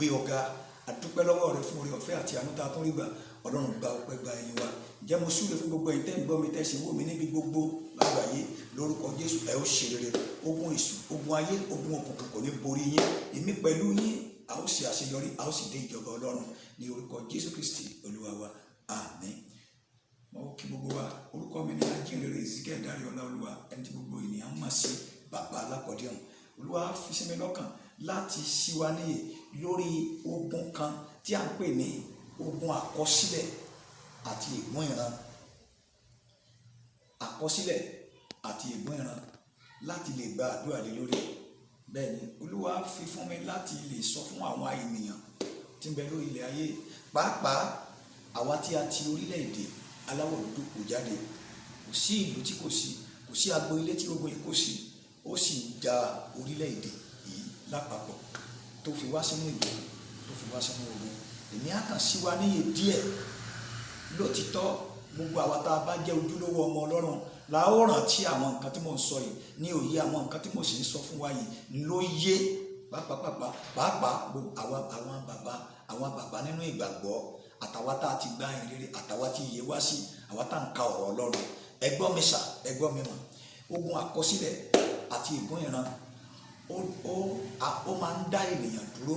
gbé ọ̀gá àdúpẹ́ lọ́wọ́ rẹ fún oore ọ̀fẹ́ àti àánú tá a tún rí gbà. Ọlọ́run gba ọpẹ́ gba ẹ̀yìn wa. Ǹjẹ́ mo súre fún gbogbo ẹ̀yin tẹ́ ń gbọ́ mi tẹ́ sì wò mí níbi gbogbo lágbàáyé lórúkọ Jésù ẹ ó ṣe rere. Ogun èṣù, ogun ayé, ogun òkùnkùn kò ní borí yín. Èmi pẹ̀lú yín a ó ṣe àṣeyọrí, a ó sì dé ìjọba Ọlọ́run ní orúkọ Jésù Kristi Olúwa wa. Àmín. Mo kí gbogbo wa, orúkọ mi ni Ajínrere Ezekiel Dáríọlá Olúwa, ẹni tí gbogbo ènìyàn mọ̀ sí bàbá alákọ̀ọ́dúnrún. Olúwa fi sí mi lọ́kàn láti ṣí wa níyè lórí ogun kan tí a ń pè ní ogun àkọsílẹ̀ àti ègún ìran. Àkọsílẹ̀ àti ègún ìran láti lè gba àdúrà lé lórí. Bẹ́ẹ̀ ni Olúwa fi fún mi láti lè sọ fún àwọn ènìyàn tí ń bẹ lórí ilẹ̀ ayé, pàápàá àwa tí a ti orílẹ̀-èdè aláwọ̀ dúdú kò jáde. Kò sí ìlú tí kò sí, kò sí agbo ilé tí ogun yìí kò sí. Ó sì ń ja orílẹ̀-èdè yìí lápapọ̀ tó fi wá sínú ìlú, tó fi wá sínú ogun. Èmi á kàn sí wa níyè díẹ̀. Lótìtọ́ gbogbo àwa tá a bá jẹ́ ojúlówó ọmọ Ọlọ́run la ó rántí àwọn nǹkan tí mò ń sọ yìí ní òye, àwọn nǹkan tí mò sì ń sọ fún wa yìí ló yé pàápàá àwọn bàbá nínú ìgbàgbọ́, àtàwa tá a ti gba ìrere, àtàwa tí iye wá sí, àwa tá à ń ka ọ̀rọ̀ Ọlọ́run. Ẹ gbọ́ mi sà, ẹ gbọ́ mi mọ̀. Ogun àkọsílẹ̀ àti ègún ìran ó máa ń dá ènìyàn dúró,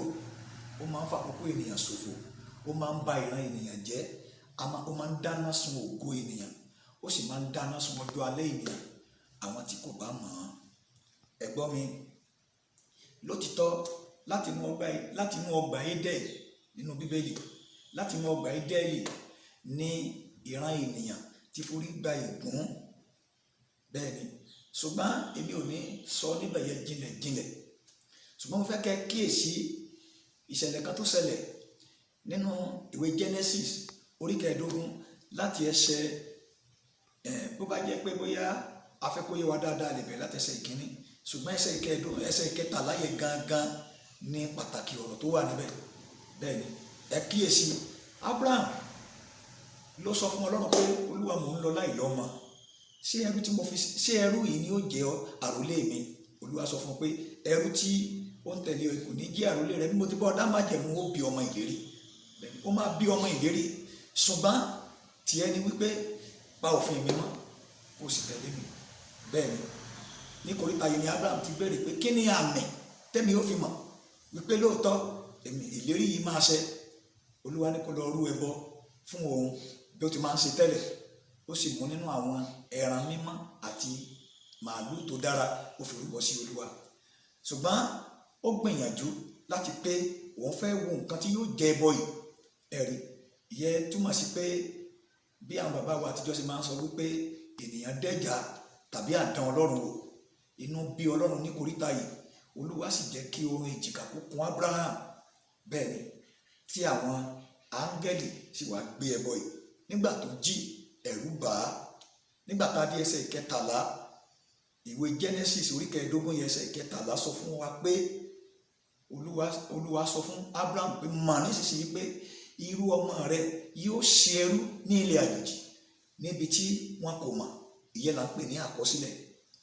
ó máa ń fàkókò ènìyàn ṣòfò, ó máa ń ba ìran ènìyàn jẹ́, ó máa ń dáná sun ògo ènìyàn, ó sì máa ń dáná sun ọjọ́ alẹ́ ènìyàn àwọn tí kò bá mọ̀ ọ́n. Ẹ gbọ́ mi, lótìtọ́ láti inú ọgbà Édẹ́nì nínú Bíbélì, láti inú ọgbà Édẹ́nì ní ìran ènìyàn tí forí gba ègún. Bẹ́ẹ̀ ni, ṣùgbọ́n èmi ò ní sọ níbẹ̀ yẹn jinlẹ̀, ṣùgbọ́n mo fẹ́ kẹ́ kíyèsí ìṣẹ̀lẹ̀ kan tó ṣẹlẹ̀ nínú ìwé Genesis orí 15 láti ẹsẹ̀ bó bá jẹ́ pé bóyá afẹ́kóyè wa dáadáa lè bẹ̀rẹ̀ láti ẹsẹ̀ ìkíní, ṣùgbọ́n ẹsẹ̀ ìkẹtàlá yẹn gangan ní pàtàkì ọ̀rọ̀ tó wà níbẹ̀. Bẹ́ẹ̀ ni, ẹ kíyèsí, Abraham ló sọ fún Ọlọ́run pé Olúwa mò ń lọ láì lọ́mọ, ṣé ẹrú yìí ni ó jẹ́ àrólé mi? Olúwa sọ fún un pé ẹrú tí ó ń tẹ̀lé kò ní jẹ́ àrólé rẹ, bí mo ti bọ́ ọdá májẹ̀mú ó bí ọmọ ìlérí. Ó máa bí ọmọ ìlérí, ṣùgbọ́n tiẹ̀ ni wípé pa òfin mi mọ́ kó sì tẹ̀lé mi. Bẹ́ẹ̀ ni, ní koríta yìí ni Abraham ti béèrè pé kí ni àmì tẹ́mi ó fi mọ̀ wípé lóòótọ́ ìlérí yìí máa ṣẹ. Olúwa ní kó lọ rú ẹbọ fún òun bí ó ti máa ń ṣe tẹ́lẹ̀. Ó sì mú nínú àwọn ẹran mímọ́ àti màálù tó dára, ó fi rúbọ sí Olúwa. Ṣùgbọ́n ó gbìyànjú láti pé òun fẹ́ wo nǹkan tí yóò jẹ ẹbọ yìí. Ẹ̀rí ìyẹn túmọ̀ sí pé bí àwọn bàbá wa àtijọ́ ṣe máa ń sọ wípé ènìyàn dẹ́jà tàbí àdán Ọlọ́run wò. Inú bí Ọlọ́run ní koríta yìí, Olúwa sì jẹ́ kí orun ìjìká kó kún Abraham. Bẹ́ẹ̀ ni, tí àwọn áńgẹ́lì sì wá gbé ẹbọ yìí. Nígbà tó jí, ẹ̀rù bà á. Nígbà tá a dé ẹsẹ̀ ìkẹtàlá ìwé Genesis orí 15 ẹsẹ̀ ìkẹtàlá sọ fún wa pé Olúwa sọ fún Abraham pé mà nísinsìnyí pé irú ọmọ rẹ yóò ṣe ẹrú ní ilẹ̀ àjèjì níbi tí wọn kò mọ̀. Ìyẹn là ń pè ní àkọsílẹ̀.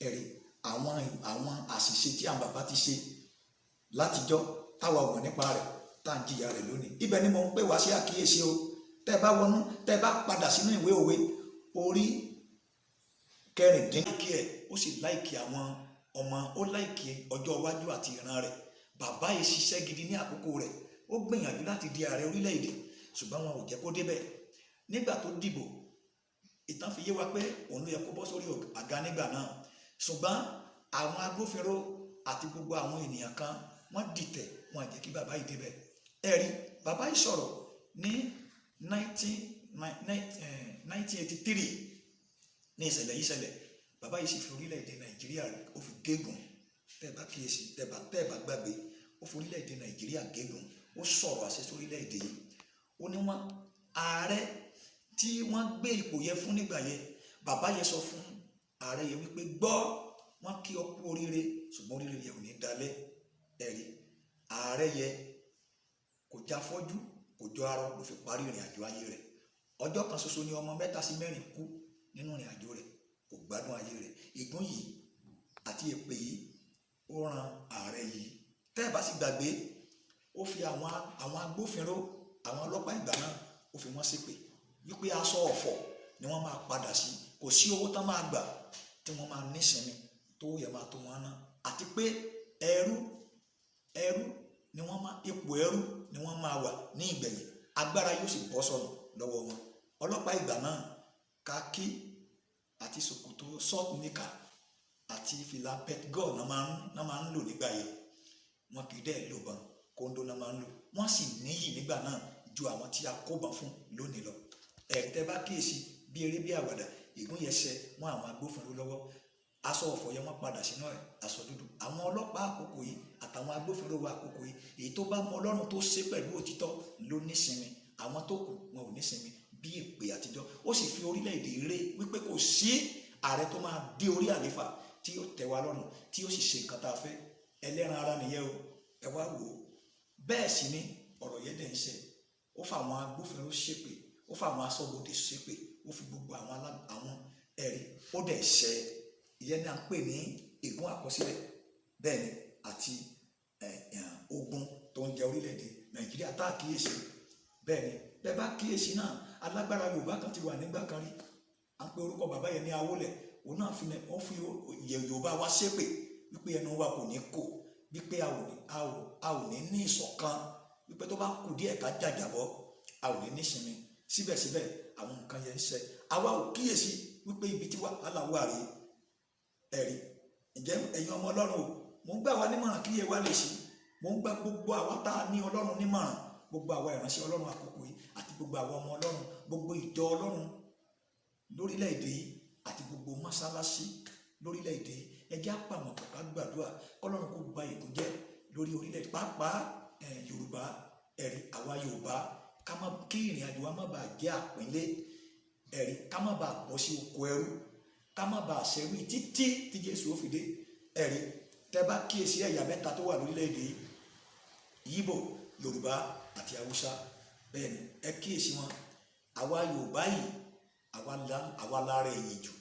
Ẹ̀rí àwọn àṣìṣe tí àwọn bàbá ti ṣe látijọ́ táwa ò mọ̀ nípa rẹ̀ tá à ń jìyà rẹ̀ lónìí. Ibẹ̀ ni mo ń pè wá sí àkíyèsí o. Tẹ́ ẹ bá padà sínú ìwé òwe orí 16 ó sì láìkì àwọn ọmọ, ó láìkì ọjọ́ iwájú àti ìran rẹ̀. Bàbá yìí ṣiṣẹ́ gidi ní àkókò rẹ̀, ó gbìyànjú láti di ààrẹ orílẹ̀-èdè, ṣùgbọ́n wọn ò jẹ́ kó débẹ̀. Nígbà tó dìbò, ìtàn fi yé wa pé òun ló yẹ kó bọ́ sórí àga nígbà náà, ṣùgbọ́n àwọn agbófinró àti gbogbo àwọn ènìyàn kan wọ́n dìtẹ̀, wọn à jẹ́ kí bàbá yìí débẹ̀. Ẹ̀rí bàbá yìí sọ̀rọ̀ ní 1983 ní ìṣẹ̀lẹ̀ yìí ṣẹlẹ̀. Bàbá yìí sì fi orílẹ̀-èdè Nàìjíríà ó fi gégùn. Tẹ́ ẹ bá kíyèsí, tẹ́ ẹ bá gbàgbé, ó fi orílẹ̀-èdè Nàìjíríà gégùn. Ó sọ̀rọ̀ àṣẹ sórílẹ̀-èdè yìí. Ó ní wọn ààrẹ tí wọ́n gbé ipò yẹn fún nígbà yẹn, bàbá yẹn sọ fún ààrẹ yẹn wípé gbọ́, wọ́n kí ọ kú oríire, ṣùgbọ́n oríire yẹn ò ní dalẹ̀. Ẹ̀rí ààrẹ yẹn kò já fọ́jú, kò jọ arọ, ló fi parí ìrìn àjò ayé rẹ̀. Ọjọ́ kan ṣoṣo ni ọmọ 3 sí 4 kú nínú ìrìn àjò rẹ̀, kò gbádùn ayé rẹ̀. Ègún yìí àti èpè yìí ó ran ààrẹ yìí. Tẹ́ ẹ bá sì gbàgbé ó fi àwọn agbófinró, àwọn ọlọ́pàá ìgbà náà ó fi wọ́n ṣépè wípé aṣọ ọ̀fọ̀ ni wọ́n máa padà sí, kò sí owó tán máa gbà tí wọ́n máa nísinmi tó yẹ máa tó wọn ná, àti pé ẹrú ni wọ́n máa, ipò ẹrú ni wọ́n máa wà ní ìgbẹ̀yìn, agbára yóò sì bọ́ sọnù lọ́wọ́ wọn. Ọlọ́pàá ìgbà náà kákí àti ṣòkòtò short knicker àti fìlà petgol náà máa ń lò nígbà yẹn, wọn kì í dẹ́ lò bọn, kóńdó náà máa ń lò, wọ́n sì níyì nígbà náà ju àwọn tí a kó bọn fún lónìí lọ. Tẹ́ bá kíyèsí bí eré bí àwàdà, ègún yẹn ṣẹ mọ́ àwọn agbófinró lọ́wọ́, aṣọ ọ̀fọ̀ yẹn wọ́n padà sínú aṣọ dúdú. Àwọn ọlọ́pàá àkókò yìí àtàwọn agbófinró wa àkókò yìí, èyí tó bá mọ Ọlọ́run tó ṣe pẹ̀lú òtítọ́ ló nísinmi, àwọn tó kù wọn ò nísinmi bí èpè àtijọ́. Ó sì fi orílẹ̀-èdè ré wípé kò sí ààrẹ tó máa dé orí àléfà tí yóò tẹ́ wa lọ́rùn, tí yóò sì ṣe nǹkan tá a fẹ́. Ẹlẹ́ran ara nìyẹn o, ẹ wá wò ó. Bẹ́ẹ̀ sì ni ọ̀rọ̀ yẹn dẹ̀ ń ṣe, ó fa àwọn agbófinró ṣépè, ó fa àwọn aṣọ́bodè ṣépè, ó fi gbogbo àwọn ẹ̀rí ó dẹ̀ ṣẹ. Ìyẹn ni à ń pè ní ègún àkọsílẹ̀, bẹ́ẹ̀ ni, àti ogun tó ń jẹ orílẹ̀-èdè Nàìjíríà tá a kíyèsí. Bẹ́ẹ̀ ni, bẹ́ẹ̀ bá kíyèsí náà, alágbára Yorùbá kan ti wà nígbà kan rí, à ń pe orúkọ bàbá yẹn ní Awólẹ̀, òun náà wọ́n fi Yorùbá wa ṣépè wípé ẹnu wa kò ní kò, wípé a ò ní ní ìṣọ̀kan, wípé tó bá kù díẹ̀ ká jàjàbọ́ a ò ní nísinmi. Síbẹ̀síbẹ̀ àwọn nǹkan yẹn ń ṣẹ, àwa ò kíyèsí wípé ibi tí wàhálà wà rèé. Ẹ̀rí, ǹjẹ́ ẹ̀yin ọmọ Ọlọ́run o, mò ń gbà wá nímọ̀ràn kí yẹ wá lè ṣe, mò ń gbà gbogbo àwa tá a ní Ọlọ́run nímọ̀ràn, gbogbo àwa ìránṣẹ́ Ọlọ́run àkókò yìí àti gbogbo àwa ọmọ Ọlọ́run, gbogbo ìjọ Ọlọ́run lórílẹ̀-èdè yìí àti gbogbo mọ́sálásí lórílẹ̀-èdè yìí, ẹ jẹ́ á pàmọ̀pọ̀ ká gbàdúrà k'Ọlọ́run kó ba ègún jẹ́ lórí orílẹ̀-èdè, pàápàá Yorùbá. Ẹ̀rí, àwa Yorùbá kí ìrìn àjò wa má bàa jẹ́ àpínlẹ̀, ẹ̀rí, ká má bàa bọ́ sí oko ẹrú, ká má bàa ṣẹ́rú títí tí Jésù ó fi dé. Ẹ̀rí, tẹ́ bá kíyèsí ẹ̀yà mẹ́ta tó wà lórílẹ̀-èdè yìí, Yíbò, Yorùbá àti Haúsá. Bẹ́ẹ̀ ni, ẹ kíyèsí wọn. Àwa Yorùbá yìí, àwa lára ẹ̀yìn jù,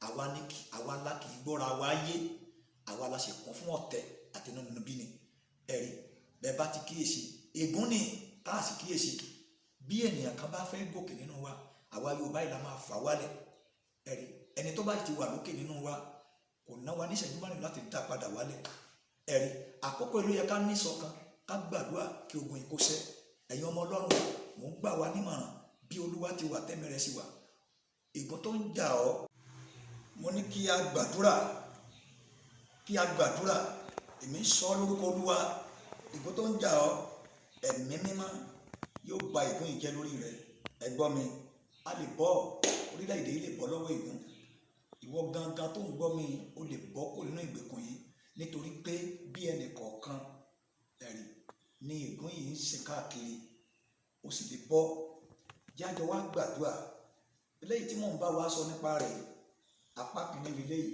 àwa la kì í gbọ́ra wa yé, àwa la ṣe kún fún ọ̀tẹ̀ àti inúnibíni. Ẹ̀rí, bẹ́ẹ̀ bá ti kíyèsí, ègún ni tá a sì kíyèsí. Bí ènìyàn kan bá fẹ́ gòkè nínú wa, àwa Yorùbá yìí la máa fà wálẹ̀. Ẹ̀rí, ẹni tó bá ti wà lókè nínú wa kò ná wa ní ìṣẹ́jú márùn láti dá padà wálẹ̀. Ẹ̀rí, àkókò ìlú yẹ ká ní ìṣọ̀kan, ká gbàdúrà kí ogun yìí kó ṣẹ. Ẹ̀yin ọmọ Ọlọ́run, mò ń gbà wá nímọ̀ràn bí Olúwa ti wà tẹ́mi rẹ̀ sí wà. Ègún tó ń jà ọ́, mo ní kí a gbàdúrà, èmi ń sọ lórúkọ Olúwa. Ègún tó ń jà ọ́, ẹ̀mí mímọ́ yóò ba ègún yìí jẹ́ lórí rẹ̀. Ẹ gbọ́ mi, a lè bọ́, orílẹ̀-èdè yìí lè bọ́ lọ́wọ́ ègún. Ìwọ gangan tó ń gbọ́ mi, o lè bọ́ kó nínú ìgbèkùn yìí, nítorí pé bí ẹnì kọ̀ọ̀kan, ẹ̀rí, ni ègún yìí ń ṣe káàkiri, o sì lè bọ́. Jájọ wá gbàdúrà. Eléyìí tí mò ń bá wa sọ nípa rẹ̀, apá kìíní lélẹ́yìí,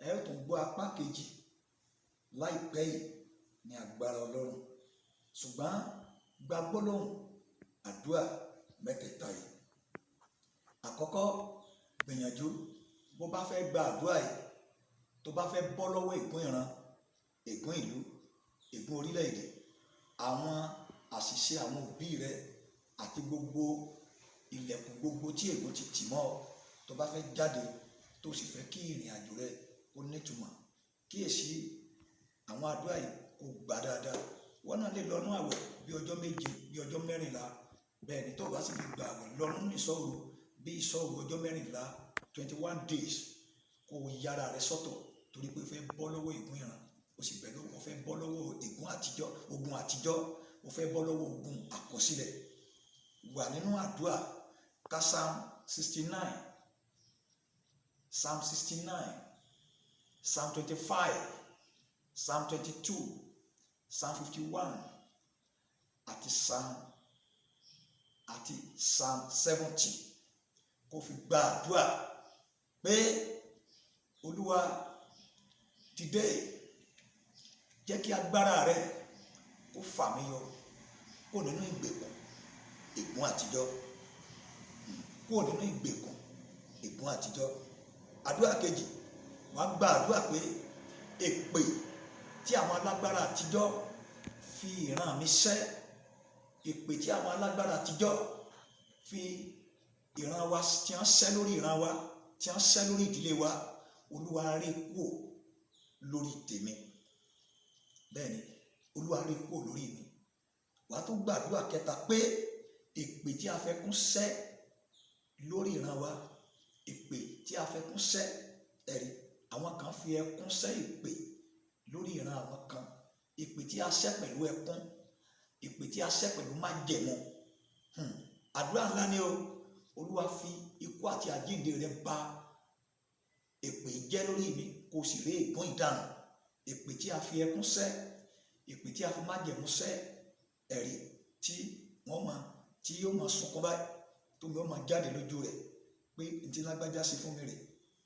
ẹ ó tún gbọ́ apá kejì láìpẹ́ yìí ní agbára Ọlọ́run. Ṣùgbọ́n gba gbólóhùn àdúrà mẹ́tẹ̀ẹ̀ta yìí. Àkọ́kọ́, gbìyànjú bó bá fẹ́ gba àdúrà yìí, tó bá fẹ́ bọ́ lọ́wọ́ ègún ìran, ègún ìlú, ègún orílẹ̀-èdè, àwọn àṣìṣe àwọn òbí rẹ àti gbogbo ilẹ̀kùn gbogbo tí ègún ti tì mọ́ ọ, tó bá fẹ́ jáde tó sì fẹ́ kí ìrìn àjò rẹ kó nítumọ̀, kíyèsí àwọn àdúrà yìí kó gbà dáadáa. Wọ́n náà lè lọ́nú àwẹ̀ bí ọjọ́ méje, bí ọjọ́ mẹ́rìnlá. Bẹ́ẹ̀ ni, tó bá sì lè gba àwẹ̀ lọ́nú ìṣọ́òru bí ìṣọ́òru ọjọ́ mẹ́rìnlá, 21 days, kó yára rẹ sọ́tọ̀, torí pé o fẹ́ bọ́ lọ́wọ́ ègún ìran, o sì bẹ́ẹ̀ lọ́wọ́, o fẹ́ bọ́ lọ́wọ́ ègún àtijọ́, ogun àtijọ́, o fẹ́ bọ́ lọ́wọ́ ogun àkọsílẹ̀. Wà nínú àdúrà, ká Psalm 69, Psalm 69, Psalm 25, Psalm 22, Psalm 51 àti Psalm 70, kó fi gba àdúrà pé Olúwa dìde, jẹ́ kí agbára rẹ kó fà mí yọ kó nínú ìgbèkùn ègún àtijọ́, kó nínú ìgbèkùn ègún àtijọ́. Àdúrà kejì, wàá gba àdúrà pé èpè tí àwọn alágbára àtijọ́ fi ìran mi ṣẹ́ èpè tí àwọn alágbára àtijọ́ fi ìran wa tí wọ́n ṣẹ́ lórí ìran wa tí wọ́n ṣẹ́ lórí ìdílé wa, Olúwa rẹ́ kúrò lórí tèmi. Bẹ́ẹ̀ ni, Olúwa rẹ́ kúrò lórí mi. Wàá tún gbàdúrà kẹta pé èpè tí a fẹ́ kún ṣẹ́ lórí ìran wa, èpè tí a fẹ́ kún ṣẹ́, ẹ̀rí àwọn kan fi ẹkún ṣẹ́ èpè lórí ìran àwọn kan, èpè tí a ṣẹ́ pẹ̀lú ẹkún, èpè tí a ṣẹ́ pẹ̀lú májẹ̀mú. Àdúrà ńlá ni o. Olúwa fi ikú àti àjíǹde rẹ̀ bà èpè jẹ́ lórí mi, kò sì ré ègún ìdànù. Èpè tí a fi ẹkún ṣẹ́, èpè tí a fi májẹ̀mú ṣẹ́, ẹ̀rí tí yóò máa sunkún báyìí, tó mi ó máa jáde lójú rẹ̀ pé ntí lágbájá ṣe fún mi rè,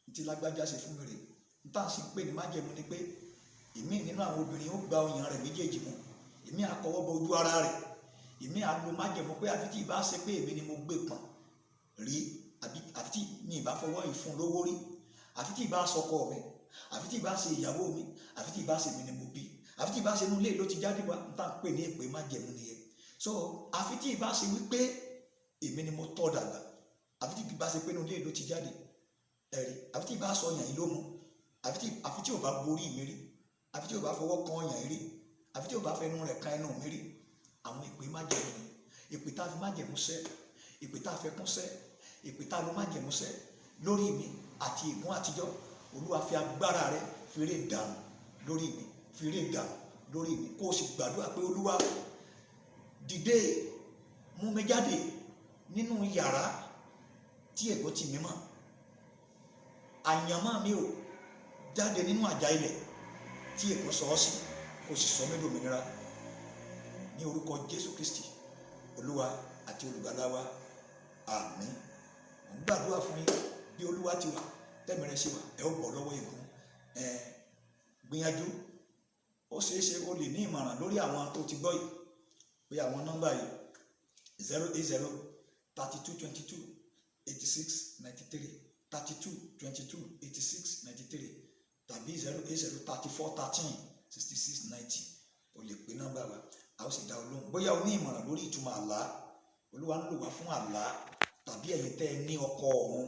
ntí lágbájá ṣe fún mi rè. Nta sì ń pè ní májẹ̀mú ni pé ìmí nínú àwọn obìnrin ó gba ọyàn rẹ̀ méjèèjì mú, ìmí àkọwọ́ bọ ojú ara rẹ̀, ìmí àgbo májẹ̀mú pé àfi tí ìbá ṣe pé èmi ni mo gbé pọ̀n rí, àfi tí mi ìbá fọwọ́ ìfún lówó rí, àfi tí ìbá sọkọ mi, àfi tí ìbá ṣe ìyàwó mi, àfi tí ìbá ṣe mi ni mo bí, àfi tí ìbá ṣe inú ilé ló ti jáde wá. Nta ń pè ní èpè májẹ̀mú nìyẹn. So àfi tí ìbá ṣe wípé èmi ni mo tọ́ dàgbà, àfi tí ìbá ṣe pé inú ilé ló ti jáde, ẹ̀rí àfi tí ìbá sọ ọyàn yìí ló mu, àfi tí ò bá borí mi rí, àfi tí ò bá fọwọ́ kan ọyàn yìí rí, àfi tí ò bá fẹnu rẹ̀ kan ẹnu mi rí. Àwọn èpè májẹ̀mú ni. Èpè tá a fi májẹ̀mú ṣẹ́, èpè tá a fẹ́ kún ṣẹ́, èpè tá a lo májẹ̀mú ṣẹ́ lórí mi àti ègún àtijọ́. Olúwa fi agbára rẹ̀ fi ré dànù lórí mi, fi ré dànù lórí mi. Kó o sì gbàdúrà pé Olúwa dìde, mú mi jáde nínú yàrá tí ègún tì mí mọ́. Àyànmọ́ mi ò jáde nínú àjà ilẹ̀ tí ègún sọ ọ́ sí, kó o sì sọ mí dòmìnira ní orúkọ Jésù Kristi Olúwa àti olùgbàlà wa. Àmín. Mo ń gbàdúrà fún yín bí Olúwa ti wà, tẹ́mi rẹ̀ ṣe wà, ẹ ó bọ́ lọ́wọ́ ègún. Gbìyànjú, ó ṣeé ṣe o lè ní ìmọ̀ràn lórí àwọn tó ti gbọ́ yìí, pé àwọn nọ́mbà yìí 080 32 22 86 93 32 22 86 93 tàbí 080 34 13 66 90. O lè pe nọ́mbà wa, a ó sì dá ọ lóhùn. Bóyá o ní ìmọ̀ràn lórí ìtumọ̀ àlá, Olúwa ń lò wá fún àlá, tàbí ẹ̀yin tẹ́ ẹ ní ọkọ ọ̀run,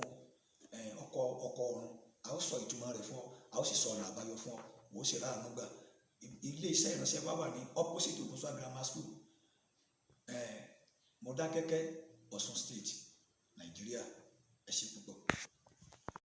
ọkọ ọ̀run, a ó sọ ìtumọ̀ rẹ̀ fún ọ, a ó sì sọ ọ̀nà àbáyọ fún ọ, wò ó sì ráàánú gbà. Ilé iṣẹ́ ìránṣẹ́ wa wà ní opposite Ogunṣuà Grammar School, Mọdákẹ́kẹ́, Ọ̀ṣun State, Nàìjíríà. Ẹ ṣé púpọ̀.